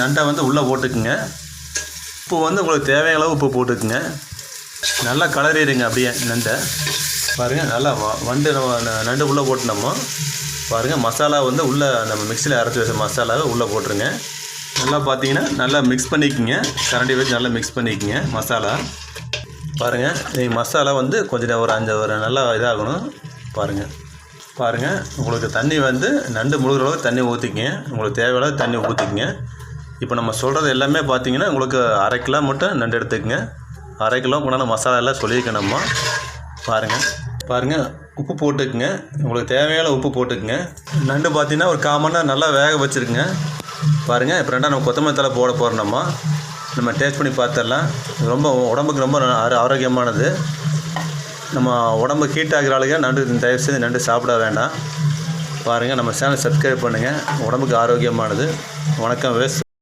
நண்டை வந்து உள்ளே போட்டுக்குங்க. உப்பு வந்து உங்களுக்கு தேவையான அளவு உப்பு போட்டுக்குங்க. நல்லா கலரிடுங்க அப்படியே நண்டை. பாருங்கள், நல்லா நண்டு உள்ளே போட்டுனோமோ பாருங்கள். மசாலா வந்து உள்ளே நம்ம மிக்சியில் அரைச்சி வச்ச மசாலாவை உள்ளே போட்டுருங்க. நல்லா பார்த்தீங்கன்னா நல்லா மிக்ஸ் பண்ணிக்கோங்க. கரண்டி வச்சு நல்லா மிக்ஸ் பண்ணிக்கோங்க மசாலா. பாருங்கள், மசாலா வந்து கொஞ்சம் ஒரு நல்லா இதாகணும். பாருங்கள் உங்களுக்கு தண்ணி வந்து நண்டு முழுகிற அளவுக்கு தண்ணி ஊற்றிக்கிங்க. உங்களுக்கு தேவையான தண்ணி ஊற்றிக்கிங்க. இப்போ நம்ம சொல்கிறது எல்லாமே பார்த்தீங்கன்னா உங்களுக்கு 1/2 கிலோ மட்டும் நண்டு எடுத்துக்கங்க. 1/2 கிலோ கொண்டாந்து மசாலா எல்லாம் சொல்லியிருக்கணும்மா. பாருங்கள் உப்பு போட்டுக்குங்க. உங்களுக்கு தேவையான உப்பு போட்டுக்குங்க. நண்டு பார்த்தீங்கன்னா ஒரு 1/4 மணி நேரம் நல்லா வேக வச்சுருக்குங்க. பாருங்கள், இப்போ ரெண்டாக நம்ம கொத்தமல்லி தழை போட போகிறோம்மா. நம்ம டேஸ்ட் பண்ணி பார்த்துடலாம். ரொம்ப உடம்புக்கு ரொம்ப ஆரோக்கியமானது. நம்ம உடம்பு ஹீட் ஆகிற ஆளுங்க நண்டு தயவுசெய்து நண்டு சாப்பிட வேண்டாம். பாருங்கள், நம்ம சேனல் சப்ஸ்கிரைப் பண்ணுங்கள். உடம்புக்கு ஆரோக்கியமானது. வணக்கம் வேஸ்.